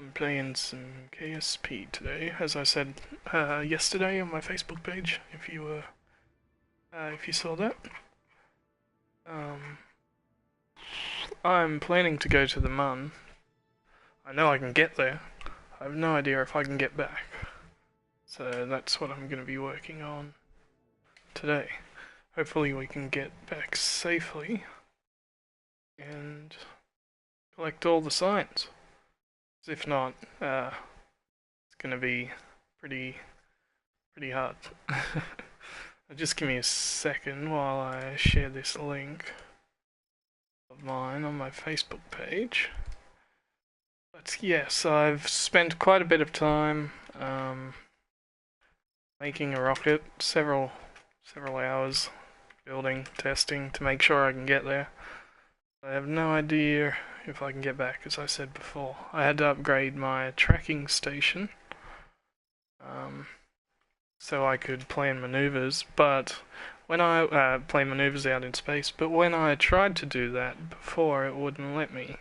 I'm playing some Ksp today, as I said yesterday on my Facebook page. If you saw that, um, I'm planning to go to the Mun. I know I can get there. I have no idea if I can get back. So that's what I'm going to be working on today. Hopefully we can get back safely and collect all the signs. If not, it's going to be pretty hard. Just give me a second while I share this link of mine on my Facebook page. But yes, I've spent quite a bit of time making a rocket, several hours building, testing to make sure I can get there. I have no idea if I can get back, as I said before. I had to upgrade my tracking station so I could plan maneuvers, but when I play maneuvers out in space, but when I tried to do that before, it wouldn't let me.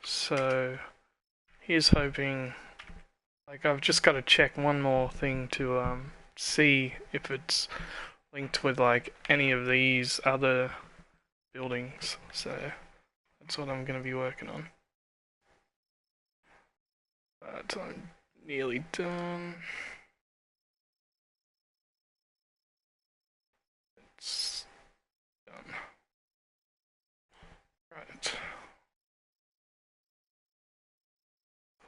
So here's hoping. Like, I've just got to check one more thing to see if it's linked with like any of these other buildings. So that's what I'm going to be working on. But I'm nearly done. It's done. Right.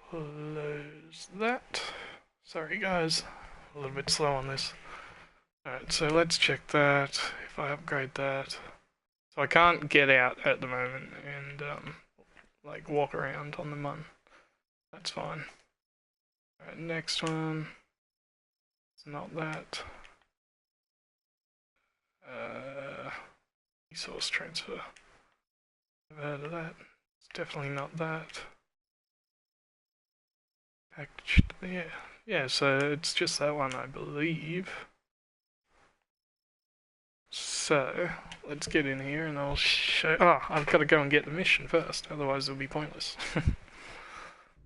Close that. Sorry guys, a little bit slow on this. Alright, so let's check that, if I upgrade that. So I can't get out at the moment and like walk around on the Mun. That's fine. Alright, next one. It's not that. Resource transfer. Never heard of that. It's definitely not that. Packaged, yeah, so it's just that one, I believe. So, let's get in here and I'll show. Oh, I've got to go and get the mission first, otherwise it'll be pointless.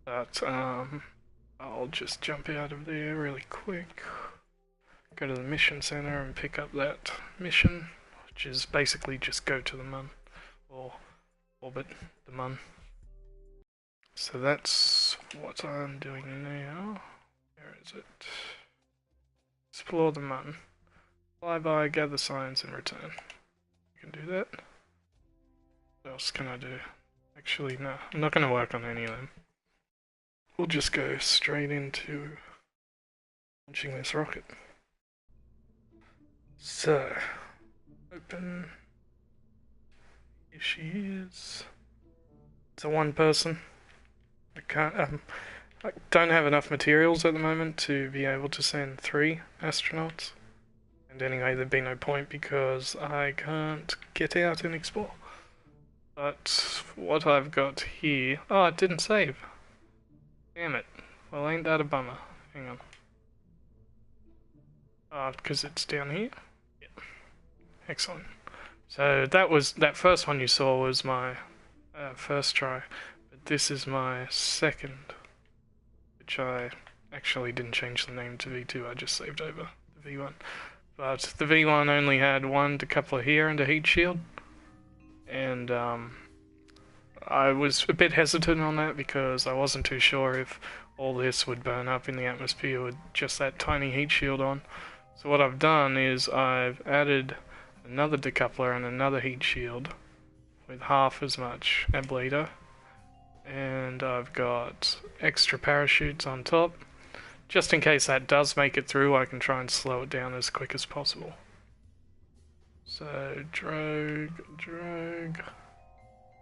But, I'll just jump out of there really quick. Go to the mission center and pick up that mission, which is basically just go to the Mun, or orbit the Mun. So that's what I'm doing now. Where is it? Explore the Mun. Fly by, gather signs, and return. You can do that. What else can I do? Actually, no. I'm not going to work on any of them. We'll just go straight into launching this rocket. So, open. Here she is. It's a one person. I don't have enough materials at the moment to be able to send 3 astronauts. And anyway, there'd be no point because I can't get out and explore. But what I've got here... Oh, it didn't save. Damn it. Well, ain't that a bummer. Hang on. Because it's down here? Yep. Excellent. So that first one you saw was my first try. But this is my second. Which I actually didn't change the name to V2, I just saved over the V1. But the V1 only had one decoupler here and a heat shield. And I was a bit hesitant on that because I wasn't too sure if all this would burn up in the atmosphere with just that tiny heat shield on. So what I've done is I've added another decoupler and another heat shield with half as much ablator. And I've got extra parachutes on top. Just in case that does make it through, I can try and slow it down as quick as possible. So, drogue, and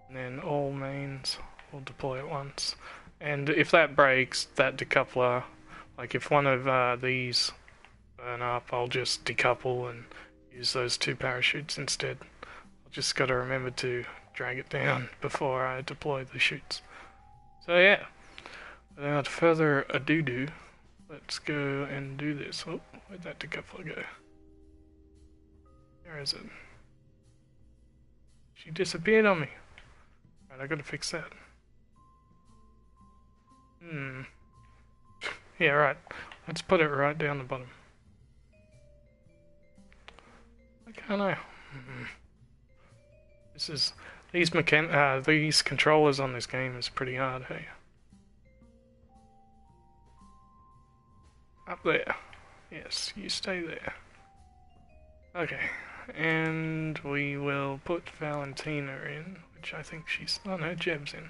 then all mains will deploy at once. And if that breaks, that decoupler, like if one of these burn up, I'll just decouple and use those 2 parachutes instead. I've just got to remember to drag it down before I deploy the chutes. So yeah, without further ado, let's go and do this. Oh, where'd that decoupler go? Where is it? She disappeared on me. Right, I gotta fix that. Yeah, right. Let's put it right down the bottom. I can't know. This is these controllers on this game is pretty hard. Hey, up there. Yes, you stay there. Okay, and we will put Valentina in, which I think she's... Oh no, Jeb's in.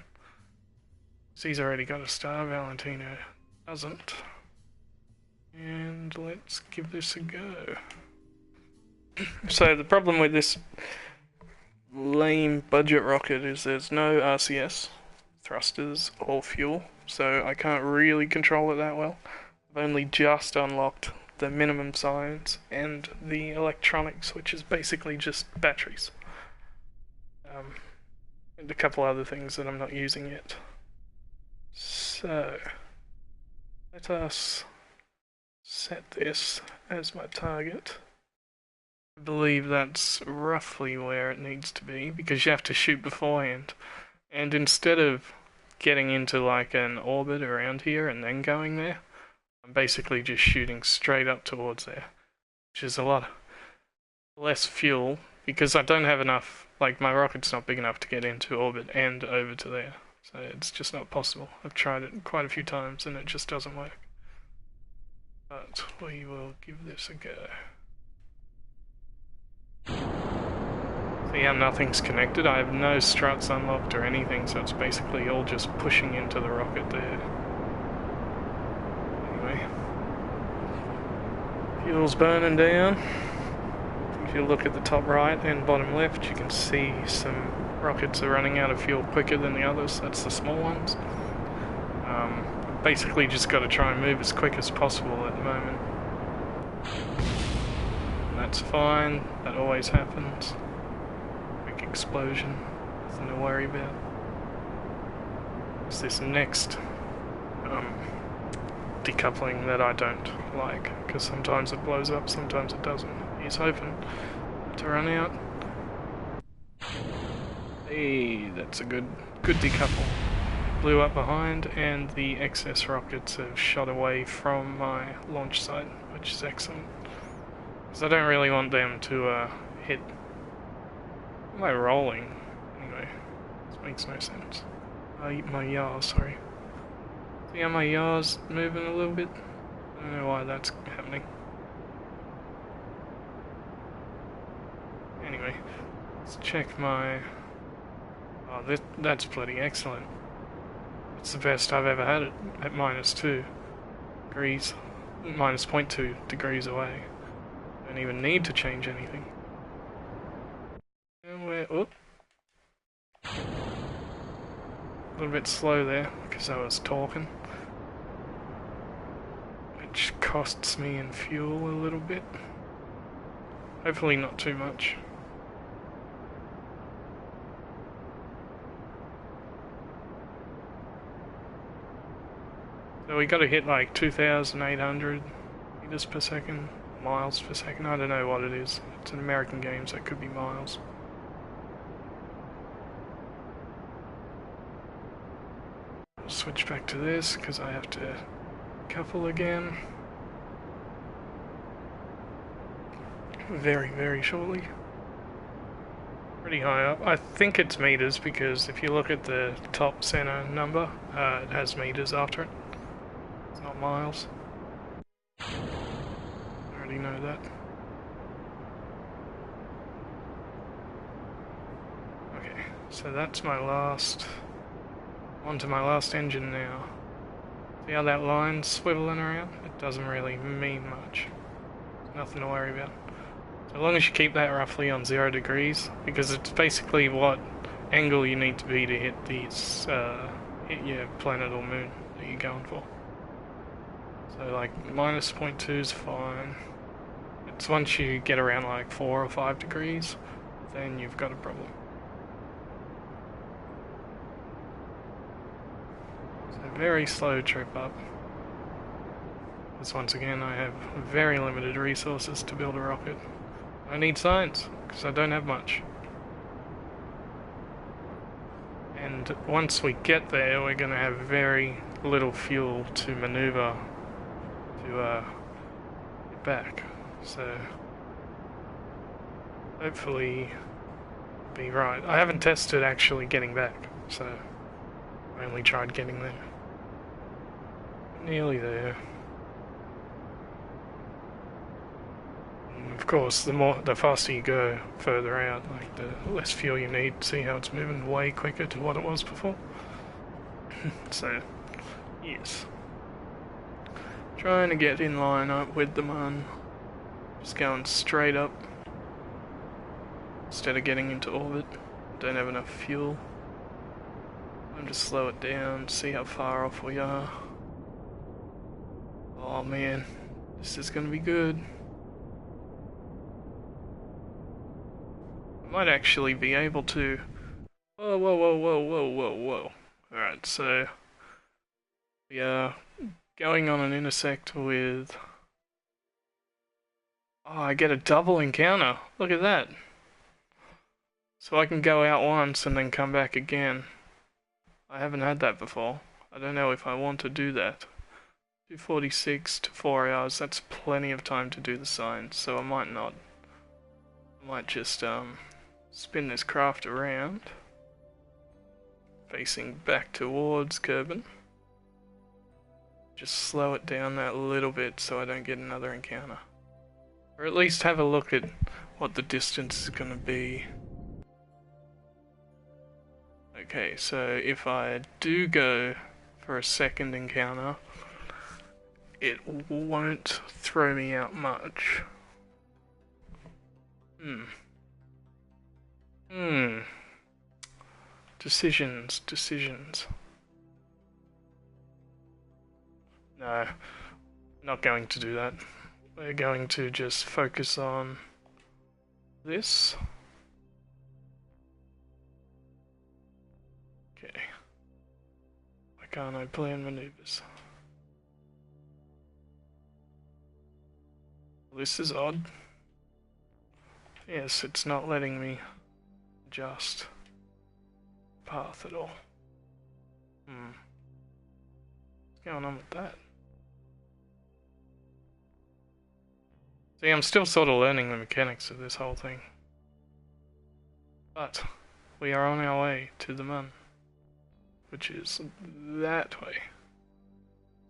He's already got a star, Valentina doesn't. And let's give this a go. So the problem with this lame budget rocket is there's no RCS, thrusters, or fuel, so I can't really control it that well. I've only just unlocked the minimum science and the electronics, which is basically just batteries. And a couple other things that I'm not using yet. So, let us set this as my target. I believe that's roughly where it needs to be, because you have to shoot beforehand. And instead of getting into like an orbit around here and then going there, I'm basically just shooting straight up towards there, which is a lot less fuel, because I don't have enough, like my rocket's not big enough to get into orbit and over to there, so it's just not possible. I've tried it quite a few times and it just doesn't work. But we will give this a go. See how nothing's connected? I have no struts unlocked or anything, so it's basically all just pushing into the rocket there. Anyway. Fuel's burning down. If you look at the top right and bottom left, you can see some rockets are running out of fuel quicker than the others. That's the small ones. Basically just got to try and move as quick as possible at the moment. That's fine, that always happens. Quick explosion, nothing to worry about. It's this next decoupling that I don't like, because sometimes it blows up, sometimes it doesn't. He's hoping to run out. Hey, that's a good decouple. Blew up behind, and the excess rockets have shot away from my launch site, which is excellent. Because I don't really want them to hit... Am I rolling? Anyway, this makes no sense. My yaw, sorry. See how my yaw's moving a little bit? I don't know why that's happening. Anyway, let's check my... Oh, that's bloody excellent. It's the best I've ever had it at -2 degrees, -0.2 degrees away. Don't even need to change anything. And we're a little bit slow there because I was talking, which costs me in fuel a little bit. Hopefully not too much. So we gotta hit like 2,800 meters per second, miles per second, I don't know what it is. It's an American game, so it could be miles. I'll switch back to this, because I have to couple again. Very, very shortly. Pretty high up. I think it's meters, because if you look at the top center number, it has meters after it. It's not miles. I already know that. Okay, so that's my last... Onto my last engine now. See how that line's swiveling around? It doesn't really mean much. There's nothing to worry about. So as long as you keep that roughly on 0 degrees, because it's basically what angle you need to be to hit these, hit your planet or moon that you're going for. So like -0.2 is fine. It's once you get around like 4 or 5 degrees, then you've got a problem. So very slow trip up. Because once again I have very limited resources to build a rocket. I need science, because I don't have much. And once we get there, we're going to have very little fuel to maneuver to get back. So hopefully be right. I haven't tested actually getting back, so I only tried getting there. Nearly there. And of course, the faster you go further out, like the less fuel you need. See how it's moving way quicker to what it was before? So, yes. Trying to get in line up with the man. Just going straight up. Instead of getting into orbit. Don't have enough fuel. I'm just slow it down, see how far off we are. Oh man, this is gonna be good. I might actually be able to... Whoa, whoa, whoa, whoa, whoa, whoa, whoa. Alright, so... we are going on an intersect with... Oh, I get a double encounter. Look at that. So I can go out once and then come back again. I haven't had that before. I don't know if I want to do that. 2:46 to 4 hours, that's plenty of time to do the signs, so I might not. I might just spin this craft around, facing back towards Kerbin. Just slow it down that little bit so I don't get another encounter. Or at least have a look at what the distance is going to be. Okay, so if I do go for a second encounter, it won't throw me out much. Decisions. No, not going to do that. We're going to just focus on this. Okay. Why can't I plan maneuvers? This is odd. Yes, it's not letting me adjust path at all. What's going on with that? See, I'm still sort of learning the mechanics of this whole thing. But we are on our way to the moon, which is that way.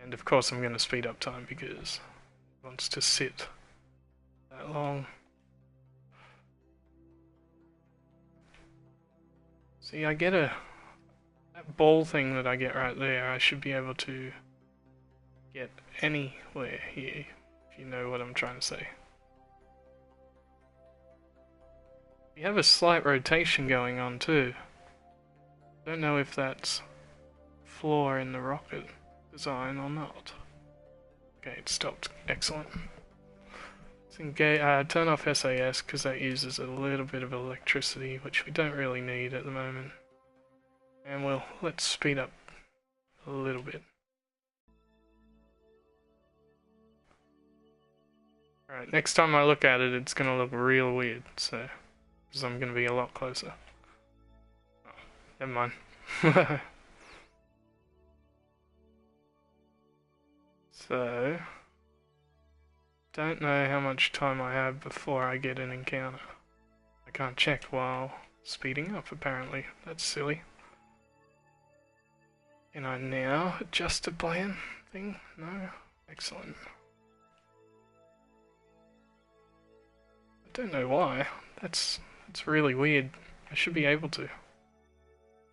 And of course I'm going to speed up time because it wants to sit that long. See, I get that ball thing that I get right there, I should be able to get anywhere here, if you know what I'm trying to say. We have a slight rotation going on too. Don't know if that's flaw in the rocket design or not. Okay, it stopped. Excellent. Let's engage, turn off SAS because that uses a little bit of electricity, which we don't really need at the moment. And let's speed up a little bit. Alright, next time I look at it, it's going to look real weird, so... because I'm going to be a lot closer. Oh, never mind. So... don't know how much time I have before I get an encounter. I can't check while speeding up, apparently. That's silly. Can I now adjust the plan thing? No? Excellent. I don't know why. That's really weird. I should be able to.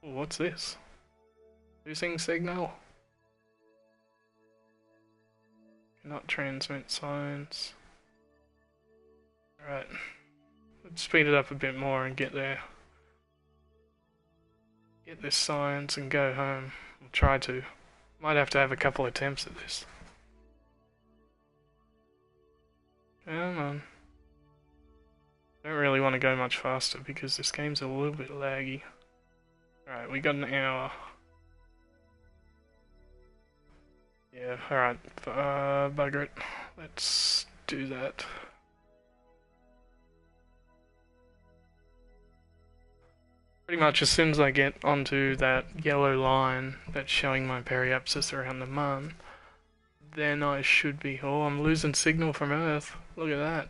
Oh, what's this? Losing signal? Cannot transmit signs. Alright. Let's speed it up a bit more and get there. Get this science and go home. We'll try to. Might have to have a couple attempts at this. Come on. Don't really want to go much faster because this game's a little bit laggy. Alright, we got an hour. Yeah, alright, bugger it. Let's do that. Pretty much as soon as I get onto that yellow line that's showing my periapsis around the moon, then I should be... Oh, I'm losing signal from Earth. Look at that.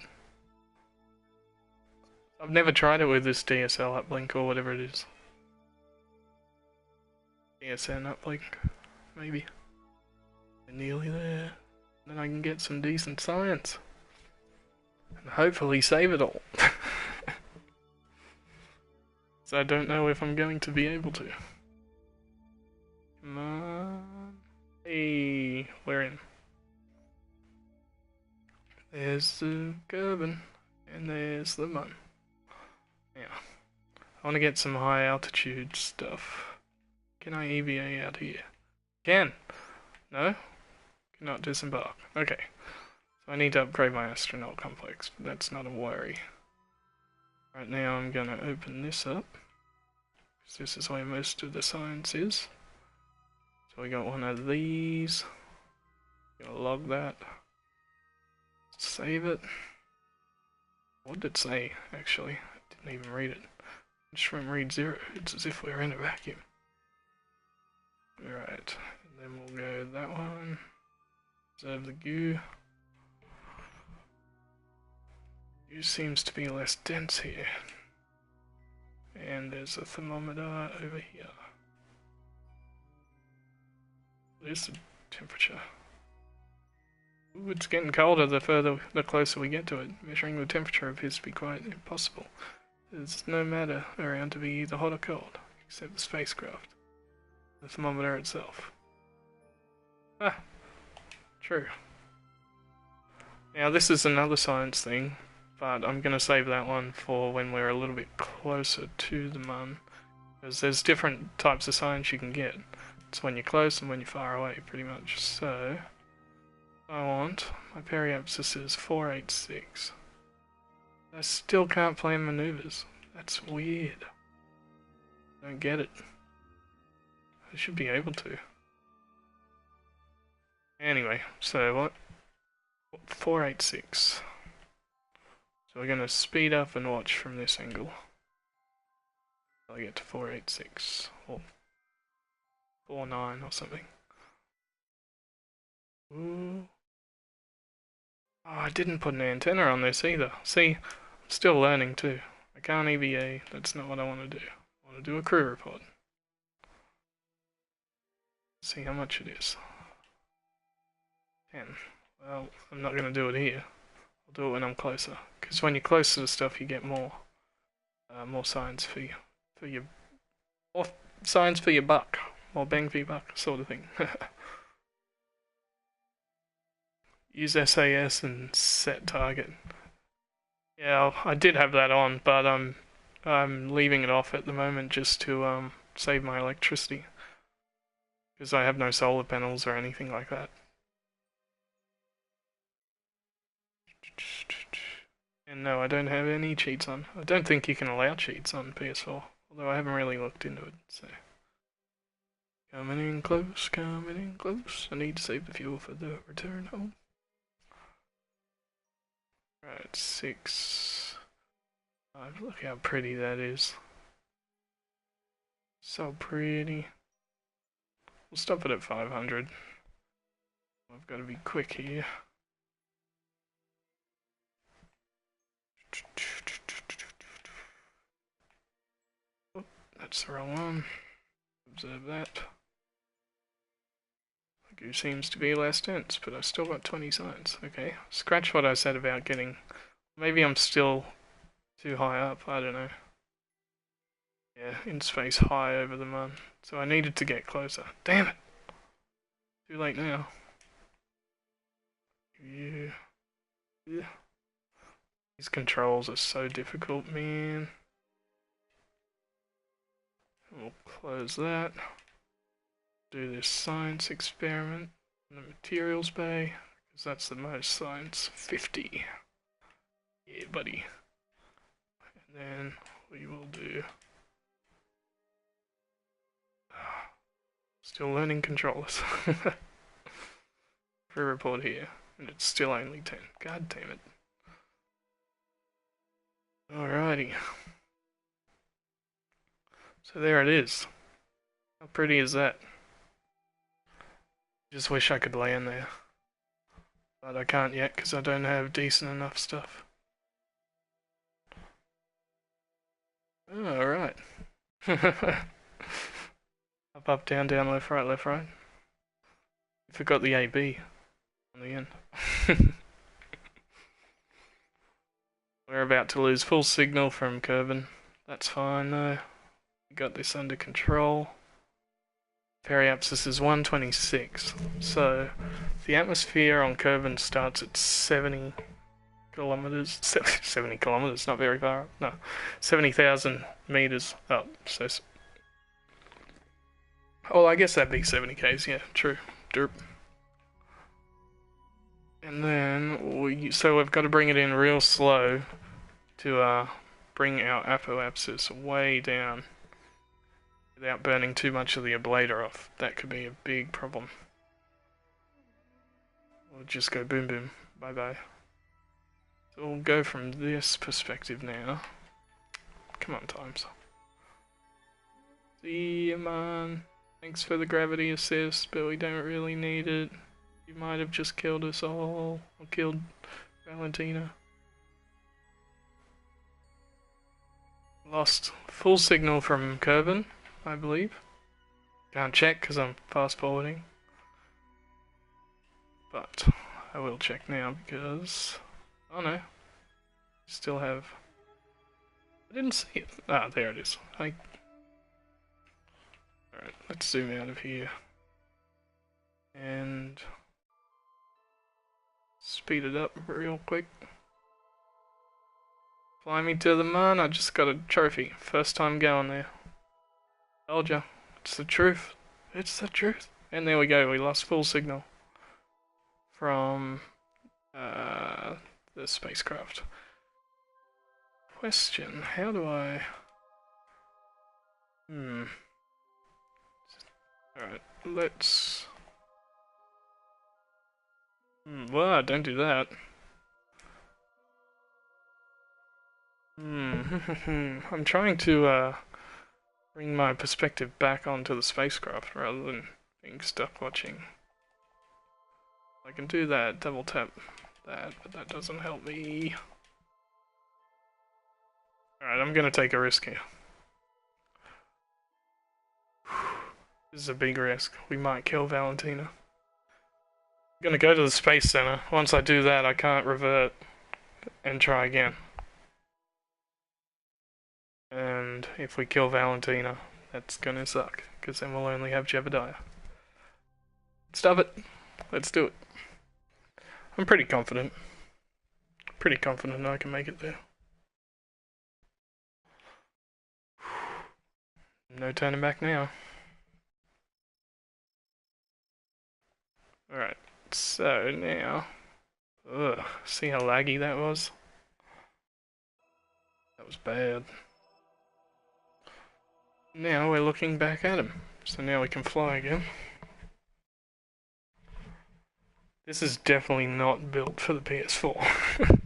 I've never tried it with this DSL uplink or whatever it is. DSN uplink, maybe. We're nearly there. Then I can get some decent science. And hopefully save it all. So I don't know if I'm going to be able to. Come on. Hey, we're in. There's the Kerbin, and there's the Mun. Yeah. I want to get some high altitude stuff. Can I EVA out here? Can! No? Cannot disembark. Okay. So I need to upgrade my astronaut complex, but that's not a worry. Right now I'm gonna open this up, because this is where most of the science is. So we got one of these. Gonna log that. Save it. What did it say, actually? I didn't even read it. I just went read 0. It's as if we were in a vacuum. Alright, and then we'll go that one. Observe the goo. Goo seems to be less dense here. And there's a thermometer over here. There's the temperature. Ooh, it's getting colder the closer we get to it. Measuring the temperature appears to be quite impossible. There's no matter around to be either hot or cold, except the spacecraft. The thermometer itself. Ah, true. Now this is another science thing, but I'm going to save that one for when we're a little bit closer to the Mun, because there's different types of science you can get. It's when you're close and when you're far away, pretty much. So, I want my periapsis is 486. I still can't plan maneuvers. That's weird. I don't get it. I should be able to. Anyway, so what? 486. So we're gonna speed up and watch from this angle. I'll get to 486 or 49 or something. Ooh. Oh, I didn't put an antenna on this either. See, I'm still learning too. I can't EVA, that's not what I want to do. I want to do a crew report. See how much it is. 10. Well, I'm not going to do it here. I'll do it when I'm closer. Because when you're closer to stuff, you get more science for your more science for your buck, more bang for your buck, sort of thing. Use SAS and set target. Yeah, I did have that on, but I'm leaving it off at the moment just to save my electricity, because I have no solar panels or anything like that. And no, I don't have any cheats on. I don't think you can allow cheats on PS4, although I haven't really looked into it, so. Coming in close, coming in close. I need to save the fuel for the return home. Right, 6. Look how pretty that is. So pretty. We'll stop it at 500. I've got to be quick here. Oh, that's the wrong one. Observe that. The goo seems to be less dense, but I've still got 20 signs. Okay, scratch what I said about getting... Maybe I'm still too high up, I don't know. Yeah, in space high over the Mun. So I needed to get closer. Damn it! Too late now. Yeah. These controls are so difficult, man. We'll close that. Do this science experiment in the materials bay, because that's the most science. 50. Yeah, buddy. And then we will do... Still learning controllers. Free report here, and it's still only 10. God damn it. Alrighty. So there it is. How pretty is that? Just wish I could land there. But I can't yet because I don't have decent enough stuff. Alright. Up, down, down, left, right, left, right. You forgot the AB on the end. We're about to lose full signal from Kerbin. That's fine though. We got this under control. Periapsis is 126. So the atmosphere on Kerbin starts at 70 kilometers. 70 kilometers, not very far up. No, 70,000 meters up. So, well, I guess that'd be 70 k's. Yeah, true. Derp. And then so we've got to bring it in real slow to bring our apoapsis way down without burning too much of the ablator off. That could be a big problem. We'll just go boom boom, bye bye. So we'll go from this perspective now. Come on, Times. See ya, man. Thanks for the gravity assist, but we don't really need it. You might have just killed us all, or killed Valentina. Lost full signal from Kerbin, I believe. Can't check because I'm fast forwarding. But I will check now because... oh no. Still have... I didn't see it. Ah, there it is. Alright, let's zoom out of here. And... speed it up real quick. Fly me to the moon, I just got a trophy. First time going there. Told ya. It's the truth. It's the truth. And there we go, we lost full signal from the spacecraft. Question, how do I... Alright, let's... well, don't do that. I'm trying to bring my perspective back onto the spacecraft rather than being stuck watching. I can do that, double tap that, but that doesn't help me. Alright, I'm gonna take a risk here. This is a big risk. We might kill Valentina. I'm gonna go to the Space Center. Once I do that, I can't revert and try again. And if we kill Valentina, that's gonna suck, because then we'll only have Jebediah. Stop it. Let's do it. I'm pretty confident. Pretty confident I can make it there. No turning back now. Alright, so now... ugh, see how laggy that was? That was bad. Now we're looking back at him. So now we can fly again. This is definitely not built for the PS4.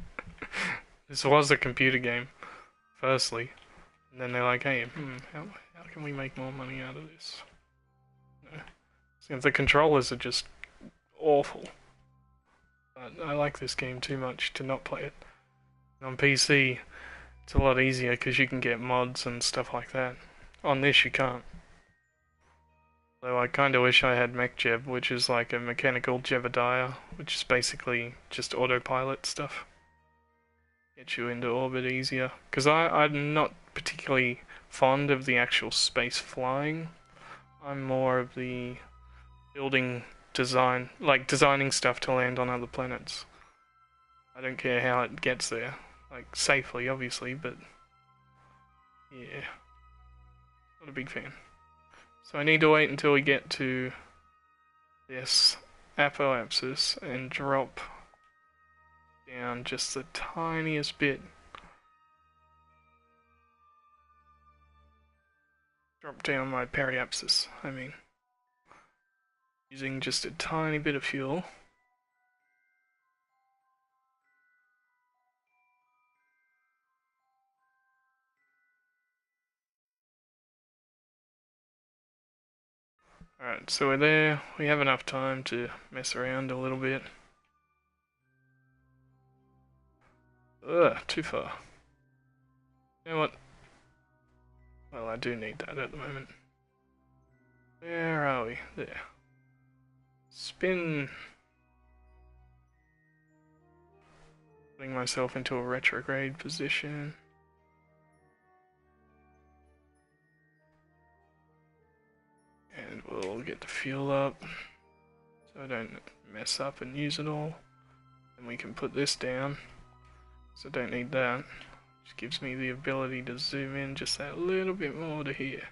This was a computer game, firstly. And then they're like, hey, how can we make more money out of this? No. So the controllers are just awful. But I like this game too much to not play it. And on PC, it's a lot easier because you can get mods and stuff like that. On this, you can't. Though I kinda wish I had MechJeb, which is like a mechanical Jebediah, which is basically just autopilot stuff. Get you into orbit easier. Because I'm not particularly fond of the actual space flying. I'm more of the building design, like designing stuff to land on other planets. I don't care how it gets there. Like, safely, obviously, but... yeah. Not a big fan. So I need to wait until we get to this apoapsis and drop down just the tiniest bit. Drop down my periapsis, I mean. Using just a tiny bit of fuel. Alright, so we're there. We have enough time to mess around a little bit. Ugh, too far. You know what? Well, I do need that at the moment. Where are we? There. Spin. Putting myself into a retrograde position. And we'll get the fuel up so I don't mess up and use it all. And we can put this down, so I don't need that. Which gives me the ability to zoom in just that little bit more to here.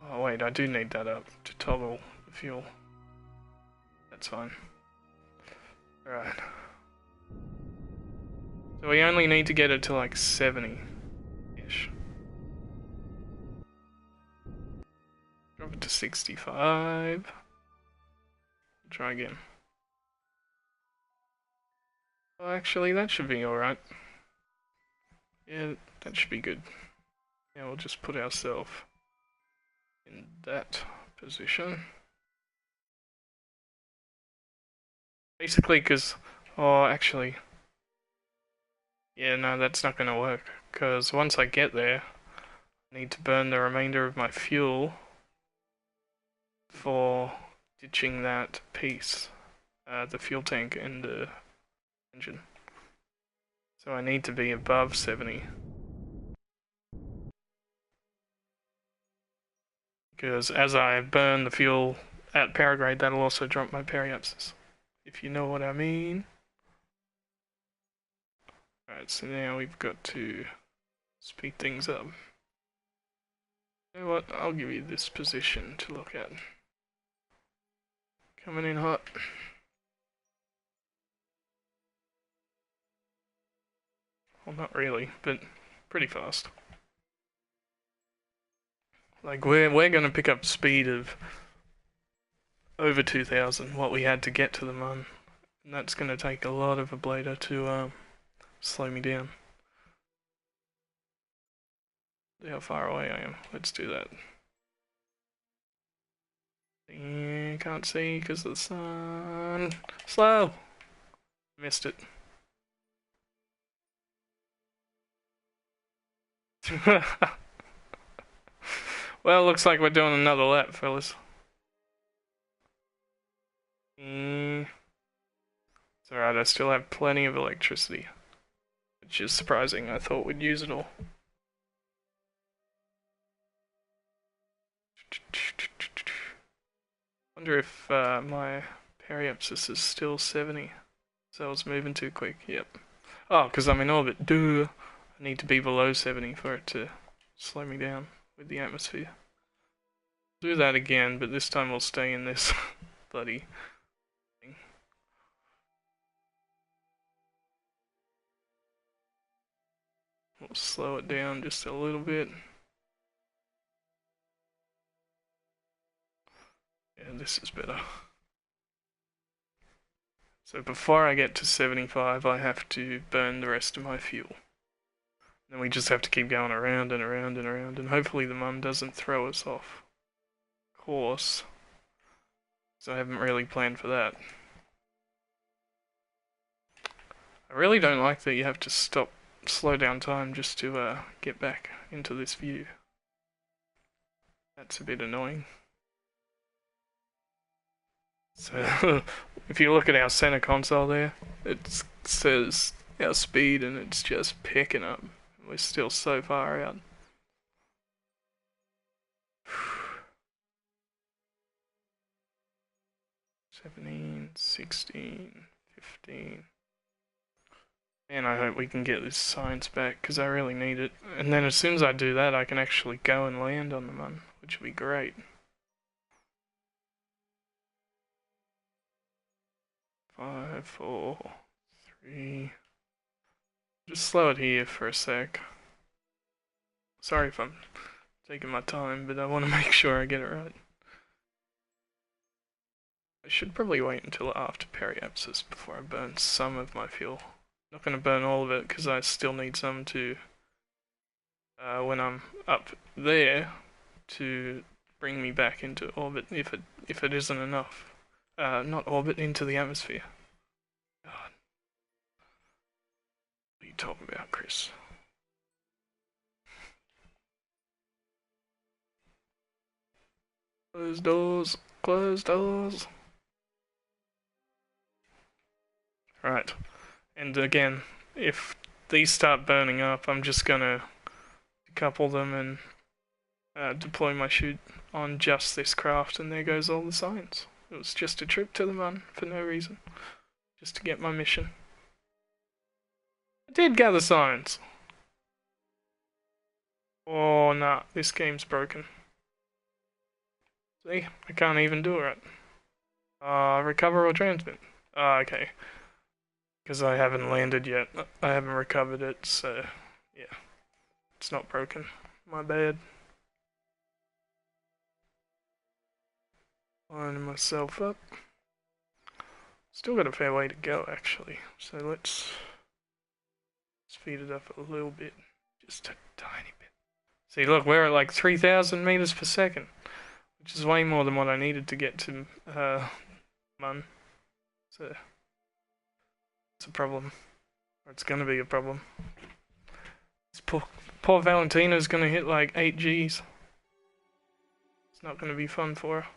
Oh wait, I do need that up to toggle the fuel. That's fine. Alright. So we only need to get it to like 70-ish. Drop it to 65. Try again. Well, actually, that should be alright. Yeah, that should be good. Yeah, we'll just put ourselves in that position. Basically, because... Oh, actually... Yeah, no, that's not going to work. Because once I get there, I need to burn the remainder of my fuel for ditching that piece. The fuel tank and the engine. So I need to be above 70. Because as I burn the fuel at power grade, that'll also drop my periapsis. If you know what I mean. Alright, so now we've got to speed things up. You know what, I'll give you this position to look at. Coming in hot. Well, not really, but pretty fast. Like, we're gonna pick up speed of over 2,000, what we had to get to the Mun. And that's gonna take a lot of ablator to slow me down. See how far away I am. Let's do that. Yeah, can't see because of the sun. Slow! Missed it. Well, looks like we're doing another lap, fellas. It's alright, I still have plenty of electricity. Which is surprising, I thought we'd use it all. Wonder if my periapsis is still 70. So I was moving too quick, yep. Oh, because I'm in orbit, duh. I need to be below 70 for it to slow me down with the atmosphere. Do that again, but this time we'll stay in this bloody thing. We'll slow it down just a little bit. Yeah, this is better. So before I get to 75, I have to burn the rest of my fuel. Then we just have to keep going around and around and around, and hopefully the Mun doesn't throw us off course. So I haven't really planned for that. I really don't like that you have to slow down time just to get back into this view. That's a bit annoying. So, if you look at our center console there, it says our speed and it's just picking up. We're still so far out. 17, 16, 15. Man, I hope we can get this science back, because I really need it. And then as soon as I do that, I can actually go and land on the Mun, which would be great. 5, 4, 3. Just slow it here for a sec. Sorry if I'm taking my time, but I want to make sure I get it right. I should probably wait until after periapsis before I burn some of my fuel. Not going to burn all of it because I still need some to, when I'm up there, to bring me back into orbit if it isn't enough. Not orbit, into the atmosphere. God. talking about, Chris? Close doors. Close doors. Right. And again, if these start burning up, I'm just gonna decouple them and deploy my chute on just this craft, and there goes all the science. It was just a trip to the Mun for no reason. Just to get my mission. I did gather science! Oh, nah, this game's broken. See? I can't even do it right. Recover or transmit? Okay. Because I haven't landed yet. I haven't recovered it, so yeah. It's not broken. My bad. Lining myself up. Still got a fair way to go, actually. So let's speed it up a little bit. Just a tiny bit. See, look, we're at like 3,000 meters per second, which is way more than what I needed to get to Mun. So it's a problem. Or it's gonna be a problem. This poor Valentina's gonna hit like 8 Gs. It's not gonna be fun for her.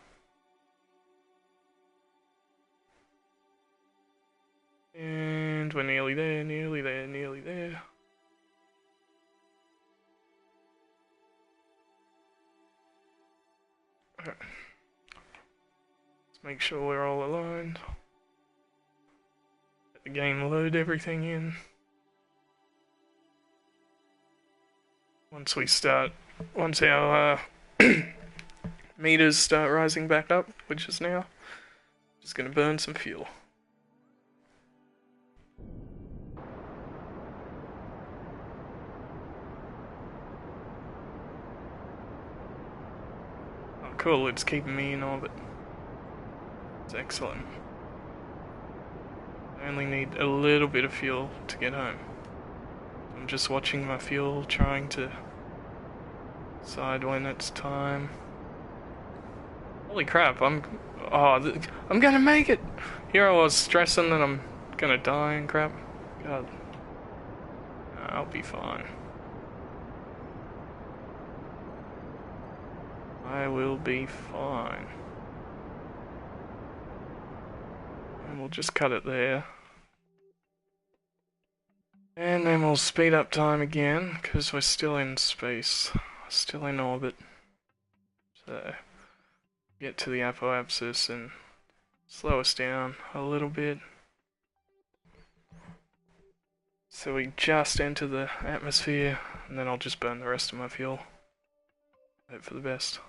And we're nearly there, nearly there, nearly there. Okay. Let's make sure we're all aligned. Let the game load everything in. Once our meters start rising back up, which is now, just gonna burn some fuel. Oh cool, it's keeping me in orbit. It's excellent. I only need a little bit of fuel to get home. I'm just watching my fuel, trying to decide when it's time. Holy crap, I'm gonna make it! Here I was stressing that I'm gonna die and crap. God. I'll be fine. I will be fine. And we'll just cut it there. And then we'll speed up time again, because we're still in space. Still in orbit. So, get to the apoapsis and slow us down a little bit. So we just enter the atmosphere, and then I'll just burn the rest of my fuel. Hope for the best.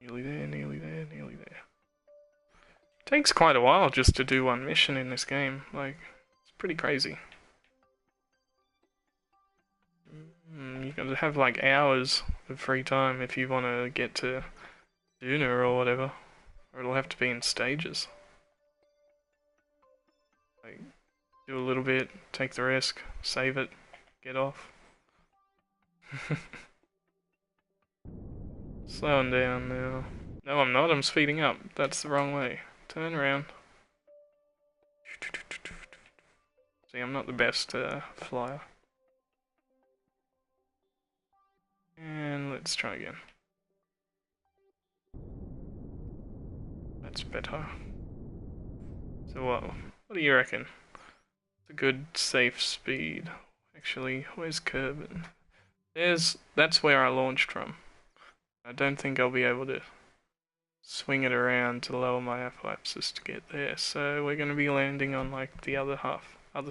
Nearly there, nearly there, nearly there. Takes quite a while just to do one mission in this game. Like, it's pretty crazy. You gotta have like hours of free time if you want to get to Duna or whatever. Or it'll have to be in stages. Like, do a little bit, take the risk, save it, get off. Slowing down now. No, I'm not. I'm speeding up. That's the wrong way. Turn around. See, I'm not the best flyer. And let's try again. That's better. So what do you reckon? It's a good safe speed. Actually, where's Kerbin? That's where I launched from. I don't think I'll be able to swing it around to lower my apoapsis to get there, so we're going to be landing on like the other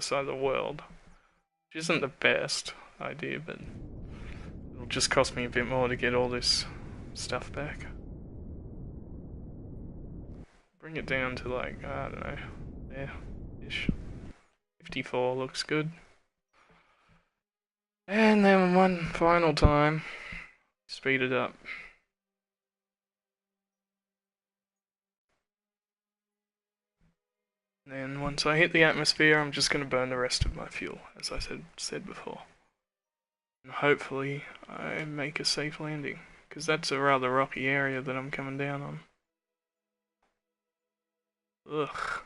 side of the world, which isn't the best idea, but it'll just cost me a bit more to get all this stuff back. Bring it down to like, I don't know, there-ish. 54 looks good. And then one final time, speed it up. And then once I hit the atmosphere, I'm just going to burn the rest of my fuel, as I said before. And hopefully I make a safe landing. because that's a rather rocky area that I'm coming down on. Ugh.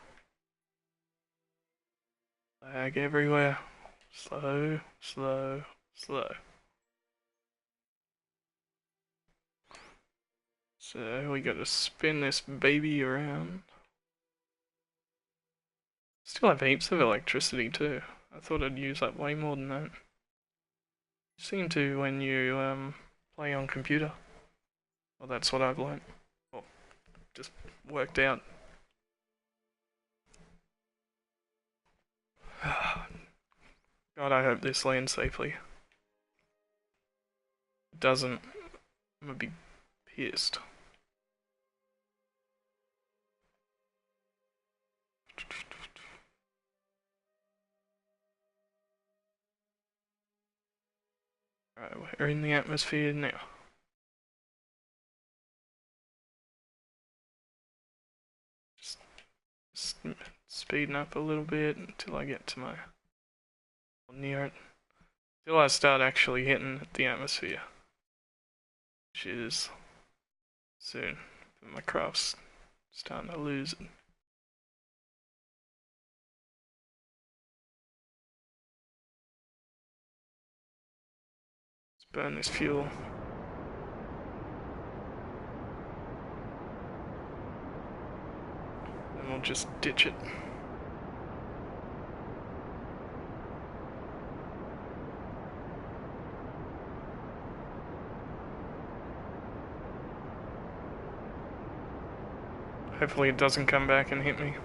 Lag everywhere. Slow, slow, slow. So we gotta spin this baby around. Still have heaps of electricity too. I thought I'd use up way more than that. You seem to when you play on computer. Well, that's what I've learnt. Well, just worked out. God, I hope this lands safely. If it doesn't, I'm gonna be pissed. Alright, we're in the atmosphere now. Just speeding up a little bit until I get to my near it. Till I start actually hitting the atmosphere. Which is soon. But my craft's starting to lose it. Let's burn this fuel. Then we'll just ditch it. Hopefully it doesn't come back and hit me.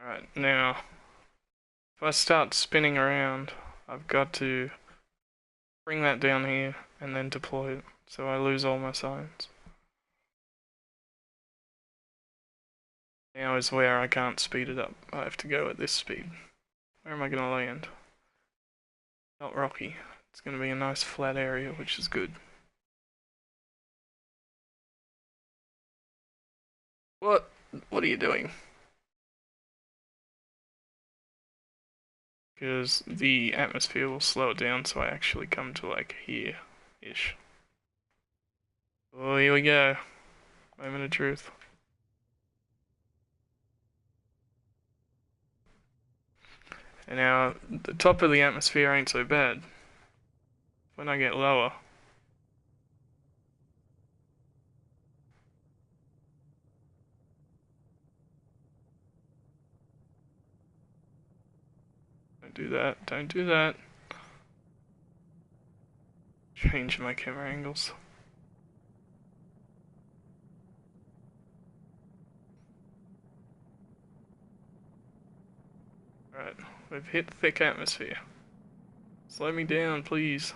Alright, now, if I start spinning around, I've got to bring that down here and then deploy it, so I lose all my signs. Now is where I can't speed it up. I have to go at this speed. Where am I going to land? Not rocky. It's going to be a nice flat area, which is good. What? What are you doing? Because the atmosphere will slow it down so I actually come to like here-ish. Oh, here we go. Moment of truth. And now, the top of the atmosphere ain't so bad. When I get lower, don't do that, don't do that. Change my camera angles. Alright, we've hit thick atmosphere. Slow me down, please.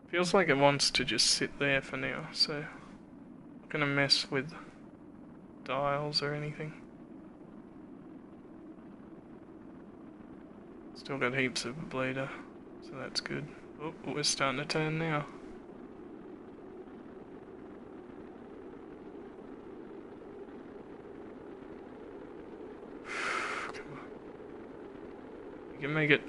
Feels like it wants to just sit there for now, so I'm not gonna mess with dials or anything. Still got heaps of ablator, so that's good. Oh, we're starting to turn now. Come on. You can make it.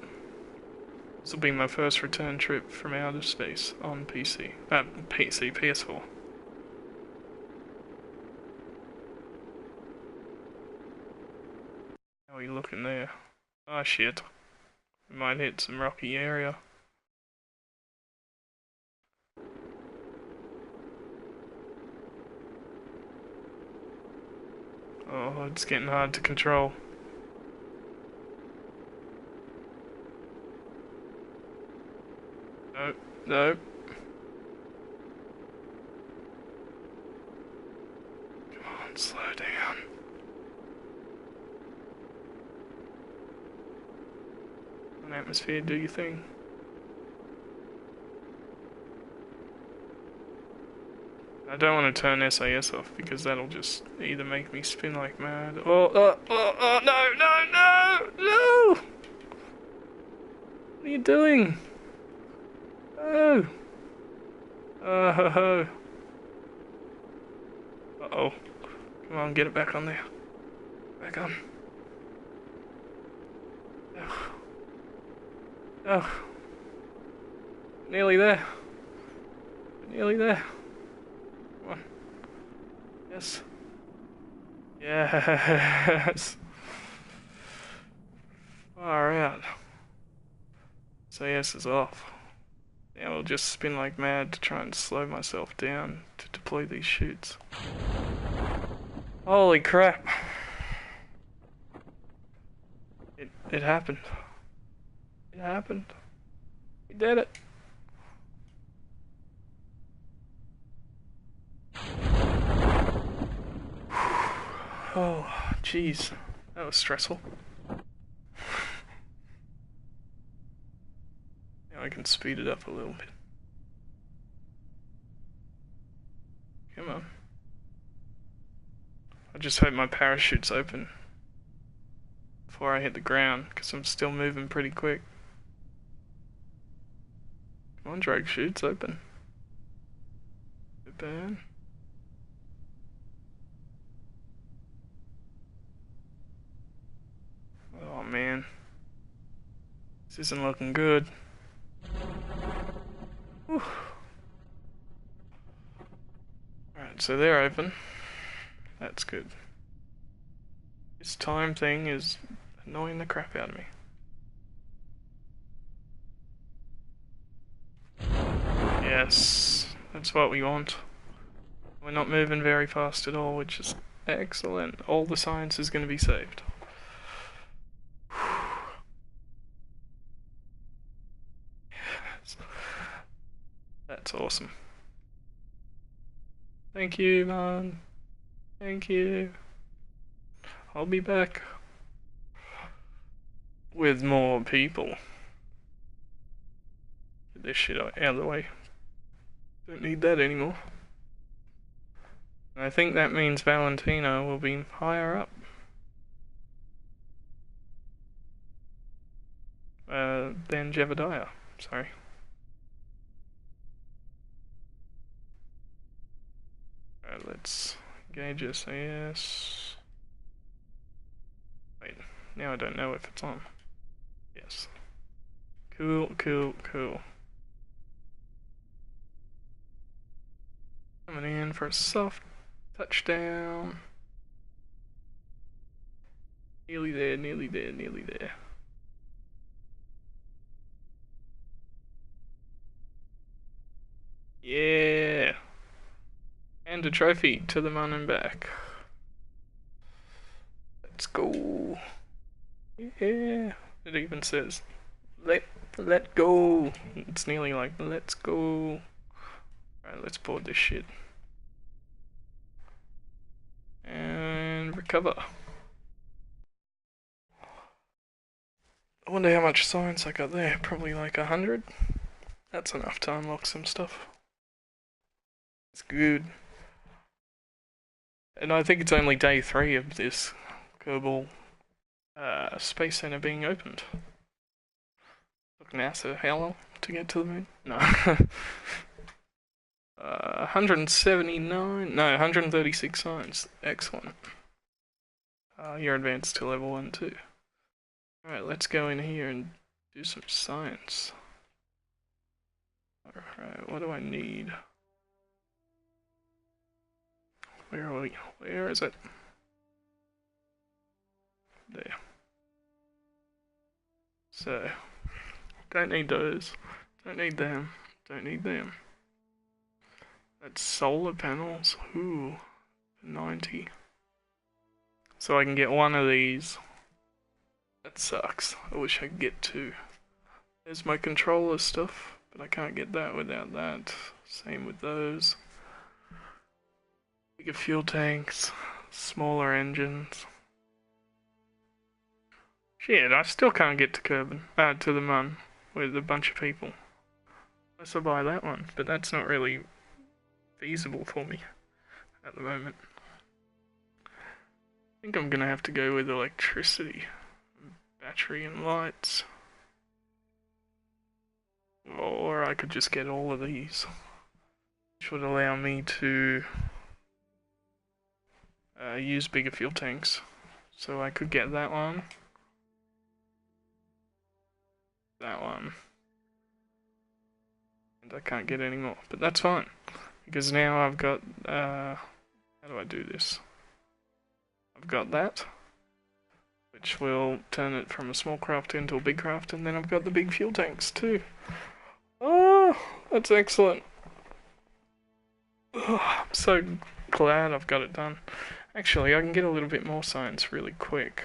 This will be my first return trip from outer space on PC. PS4. How are you looking there? Oh shit. We might hit some rocky area. Oh, it's getting hard to control. Nope, nope. Come on, slow down. An atmosphere, do your thing. I don't want to turn SAS off because that'll just either make me spin like mad or no! What are you doing? Oh! Oh ho ho. Uh-oh. Come on, get it back on there. Back on. Oh. Oh. Nearly there. Nearly there. Come on. Yes. Yes. Far out. So yes is off. Now I'll just spin like mad to try and slow myself down to deploy these chutes. Holy crap. It happened. It happened. We did it. Oh, jeez. That was stressful. Now I can speed it up a little bit. Come on. I just hope my parachute's open before I hit the ground, because I'm still moving pretty quick. Come on, drag chute's open. Open. Oh man. This isn't looking good. Whew. Alright, so they're open. That's good. This time thing is annoying the crap out of me. Yes, that's what we want. We're not moving very fast at all, which is excellent. All the science is going to be saved. Yes. That's awesome. Thank you, man. Thank you. I'll be back with more people. Get this shit out of the way. Don't need that anymore. I think that means Valentina will be higher up. Than Jebediah. Sorry. Alright, let's engage SAS. Wait, now I don't know if it's on. Yes. Cool, cool, cool. Coming in for a soft touchdown. Nearly there, nearly there, nearly there. Yeah. And a trophy to the man and back. Let's go. Yeah. It even says, let go. It's nearly like, let's go. Alright, let's board this shit. And recover. I wonder how much science I got there. Probably like 100. That's enough to unlock some stuff. It's good. And I think it's only day 3 of this Kerbal Space Center being opened. Took NASA how long to get to the moon? No. 179, no, 136 science. Excellent. You're advanced to level 1 too. Alright, let's go in here and do some science. Alright, what do I need? Where are we? Where is it? There. So, don't need those. Don't need them. Don't need them. That's solar panels. Ooh, 90. So I can get one of these. That sucks. I wish I could get 2. There's my controller stuff, but I can't get that without that. Same with those. Bigger fuel tanks, smaller engines. Shit, I still can't get to Kerbin, to the Mun with a bunch of people. Unless I buy that one, but that's not really feasible for me at the moment. I think I'm gonna have to go with electricity, battery and lights. Or I could just get all of these. which would allow me to use bigger fuel tanks. So I could get that one, and I can't get any more, but that's fine, because now I've got, how do I do this? I've got that, which will turn it from a small craft into a big craft, and then I've got the big fuel tanks too. Oh, that's excellent. Oh, I'm so glad I've got it done. Actually, I can get a little bit more science really quick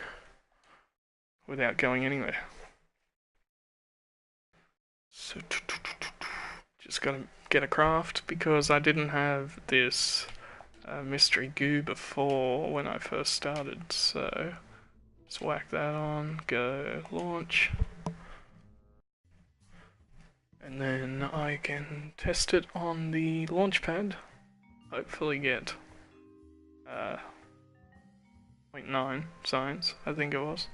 without going anywhere. So, just gotta get a craft because I didn't have this mystery goo before when I first started. So, let's whack that on, go launch. And then I can test it on the launch pad. Hopefully get 0.9 science, I think it was.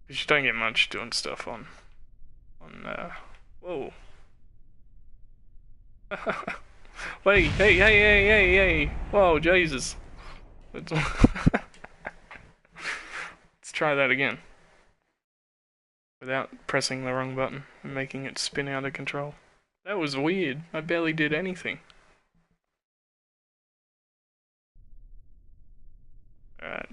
Because you don't get much doing stuff on whoa. Wait, hey. Whoa, Jesus. Let's try that again. Without pressing the wrong button and making it spin out of control. That was weird. I barely did anything. Alright,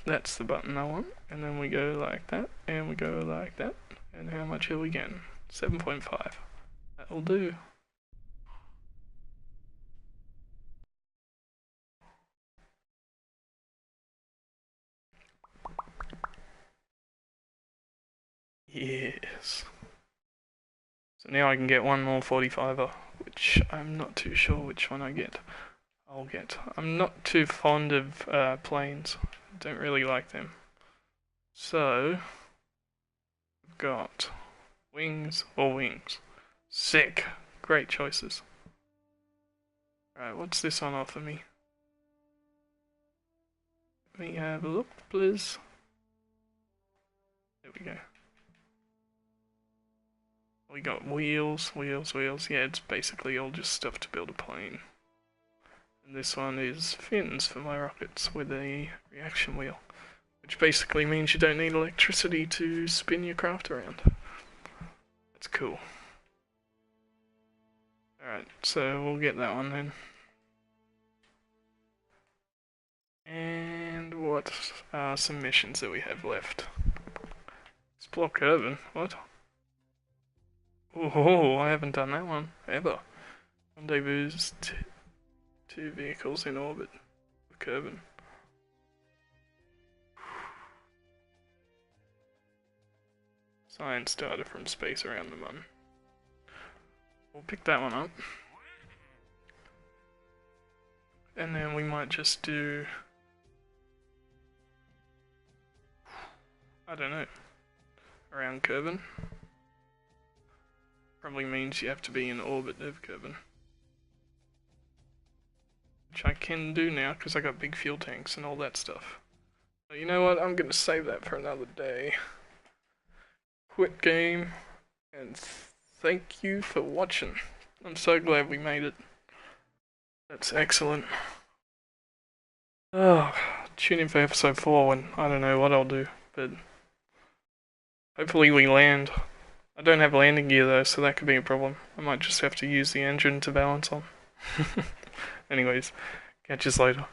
that's the button I want. And then we go like that, and we go like that. And how much are we getting? 7.5. That'll do. Yes. So now I can get one more 45er, which I'm not too sure which one I'll get. I'm not too fond of planes. Don't really like them. So, I've got wings or wings. Sick. Great choices. Alright, what's this on offer me? Let me have a look, please. There we go. We got wheels. Yeah, it's basically all just stuff to build a plane. And this one is fins for my rockets with a reaction wheel, which basically means you don't need electricity to spin your craft around. That's cool. Alright, so we'll get that one then. And what are some missions that we have left? Explore Kerbin. What? Oh, I haven't done that one ever. Rendezvous two vehicles in orbit with Kerbin. Science data from space around the Mun. We'll pick that one up. And then we might just do, I don't know, around Kerbin. Probably means you have to be in orbit of Kerbin. Which I can do now because I got big fuel tanks and all that stuff. But you know what, I'm gonna save that for another day. Quit game, and thank you for watching. I'm so glad we made it. That's excellent. Oh, tune in for episode 4 when I don't know what I'll do, but hopefully we land. I don't have landing gear though, so that could be a problem. I might just have to use the engine to balance on. Anyways, catch you later.